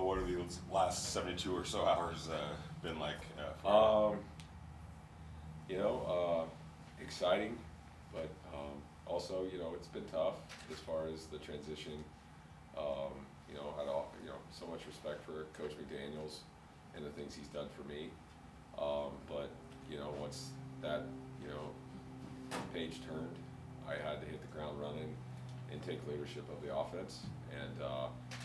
what are the last 72 or so hours been like for you? You know, exciting, but also, you know, it's been tough as far as the transition. You know, I'd all, you know, so much respect for Coach McDaniels and the things he's done for me. But you know, once that, you know, page turned, I had to hit the ground running and take leadership of the offense. And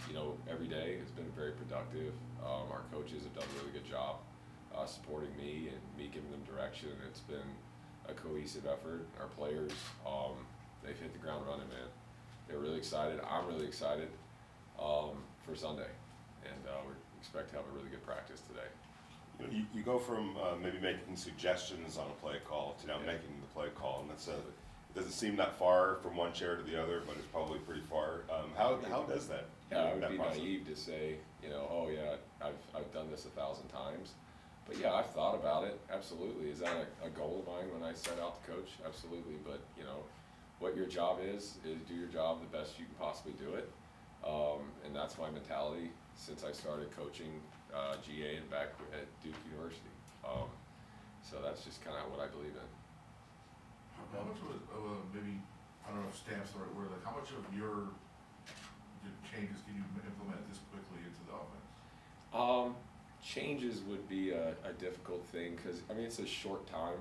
you know, every day has been very productive. Our coaches have done a really good job supporting me and me giving them direction. It's been a cohesive effort. Our players, they've hit the ground running, man. They're really excited. I'm really excited for Sunday, and we expect to have a really good practice today. You go from maybe making suggestions on a play call to now making the play call, and it doesn't seem that far from one chair to the other, but it's probably pretty far. How does that? Yeah, I would that be process? naive to say, you know, oh yeah, I've done this 1,000 times. But yeah, I've thought about it, absolutely. Is that a goal of mine when I set out to coach? Absolutely. But you know, what your job is do your job the best you can possibly do it. And that's my mentality since I started coaching GA and back at Duke University. So that's just kind of what I believe in. How much of a, maybe, I don't know if stamp's the right word, like how much of your changes can you implement this quickly into the offense? Changes would be a difficult thing because, I mean, it's a short time,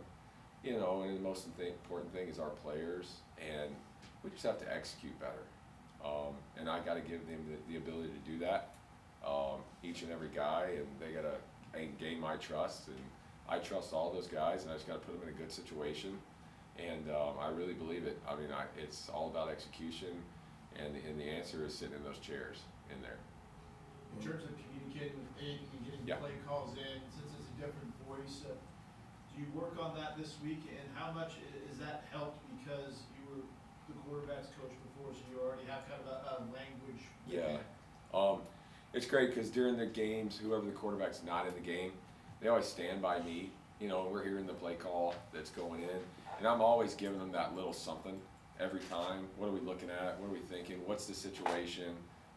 you know, and the most important thing is our players, and we just have to execute better. And I got to give them the ability to do that, each and every guy, and they got to gain my trust, and I trust all those guys, and I just got to put them in a good situation, and I really believe it. I mean, it's all about execution, and the answer is sitting in those chairs in there. In terms of communicating with Aiden and getting play calls in, since it's a different voice, do you work on that this week? And how much is that helped because you were the quarterback's coach before, so you already have kind of a language? Yeah, it's great because during the games, whoever the quarterback's not in the game, they always stand by me. You know, we're hearing the play call that's going in, and I'm always giving them that little something every time. What are we looking at? What are we thinking? What's the situation?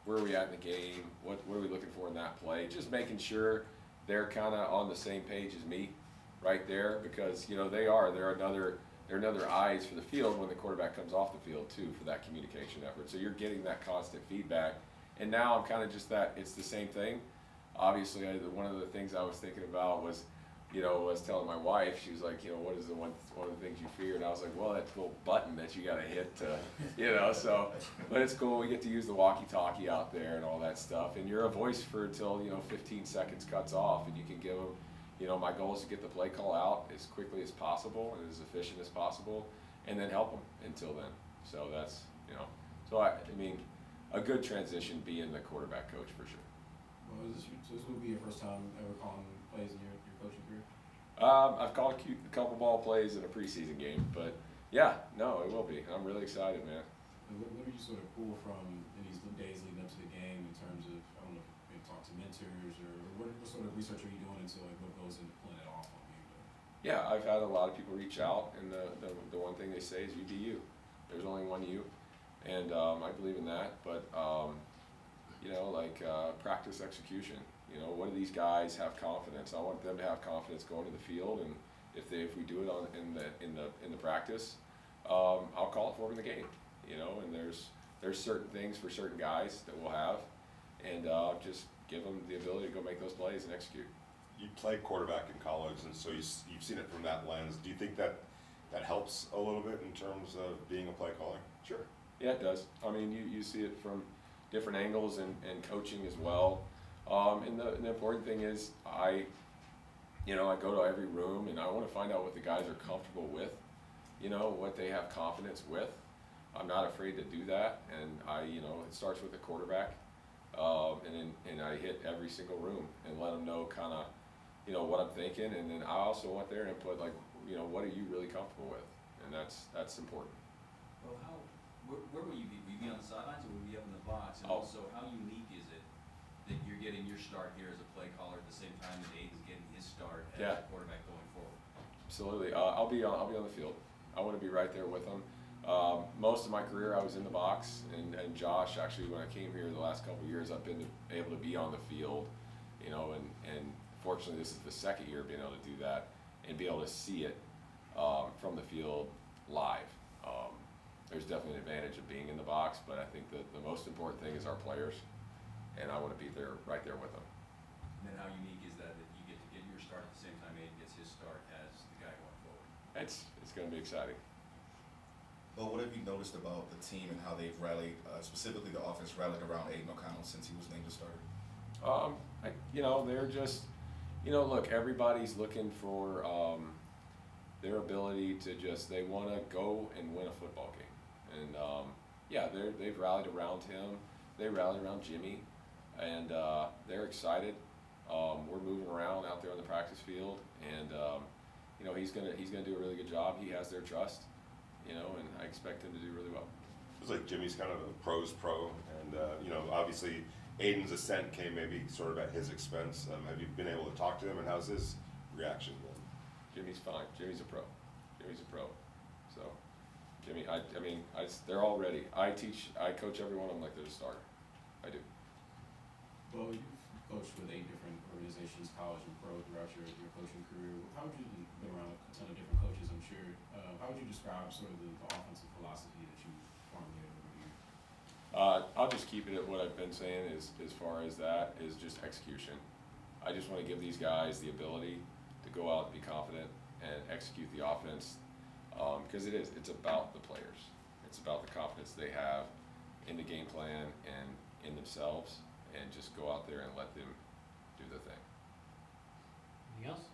Where are we at in the game? What are we looking for in that play? Just making sure they're kind of on the same page as me right there, because you know they're another eyes for the field when the quarterback comes off the field too, for that communication effort. So you're getting that constant feedback, and now I'm kind of just that it's the same thing. Obviously, one of the things I was thinking about was, you know, I was telling my wife, she was like, you know, what is the one of the things you fear? And I was like, well, that little button that you got to hit to, you know, so, but it's cool. We get to use the walkie-talkie out there and all that stuff. And you're a voice for until, you know, 15 seconds cuts off, and you can give them, you know, my goal is to get the play call out as quickly as possible and as efficient as possible, and then help them until then. So that's, you know, so I mean, a good transition being the quarterback coach for sure. Well, this would be your first time ever calling plays in your coaching career? I've called a couple ball plays in a preseason game, but yeah, no, it will be. I'm really excited, man. And what did you sort of pull from in these days leading up to the game in terms of, I don't know, maybe talk to mentors, or what sort of research are you doing into like what goes into pulling it off on you? Yeah, I've had a lot of people reach out, and the one thing they say is you be you. There's only one you, and I believe in that, but you know, like practice execution. You know, what do these guys have confidence? I want them to have confidence going to the field, and if we do it in the practice, I'll call it for them in the game. You know, and there's certain things for certain guys that we'll have, and just give them the ability to go make those plays and execute. You played quarterback in college, and so you've seen it from that lens. Do you think that helps a little bit in terms of being a play caller? Sure. Yeah, it does. I mean, you see it from different angles and coaching as well. And the important thing is I go to every room and I want to find out what the guys are comfortable with, you know, what they have confidence with. I'm not afraid to do that, and it starts with the quarterback, and I hit every single room and let them know kind of, you know, what I'm thinking, and then I also want their input, like, you know, what are you really comfortable with, and that's important. Well, where will you be? Will you be on the sidelines, or will you be up in the box? And also, how unique is it that you're getting your start here as a play caller at the same time that Aiden's getting his start as a quarterback going forward? Absolutely. I'll be on the field. I want to be right there with them. Most of my career I was in the box, and Josh, actually, when I came here the last couple of years, I've been able to be on the field, you know, and fortunately this is the second year being able to do that and be able to see it from the field live. There's definitely an advantage of being in the box, but I think that the most important thing is our players, and I want to be there, right there with them. And then how unique is that you get to get your start at the same time Aiden gets his start as the guy going forward? It's going to be exciting. Well, what have you noticed about the team and how they've rallied, specifically the offense rallied around Aiden O'Connell since he was named a starter? You know, they're just, you know, look, everybody's looking for their ability to just, they want to go and win a football game. And yeah, they've rallied around him. They rallied around Jimmy, and they're excited. We're moving around out there on the practice field, and you know, he's gonna do a really good job. He has their trust, you know, and I expect him to do really well. It was like Jimmy's kind of a pro's pro, and you know, obviously Aiden's ascent came maybe sort of at his expense. Have you been able to talk to him, and how's his reaction been? Jimmy's fine. Jimmy's a pro. So, Jimmy, they're all ready. I coach every one of them like they're the starter. I do. Well, you've coached with 8 different organizations, college and pro, throughout your coaching career. How would you, been around a ton of different coaches, I'm sure, how would you describe sort of the offensive philosophy that you formulated over the years? I'll just keep it at what I've been saying is, as far as that, is just execution. I just want to give these guys the ability to go out and be confident and execute the offense, because it's about the players. It's about the confidence they have in the game plan and in themselves, and just go out there and let them do their thing. Anything else?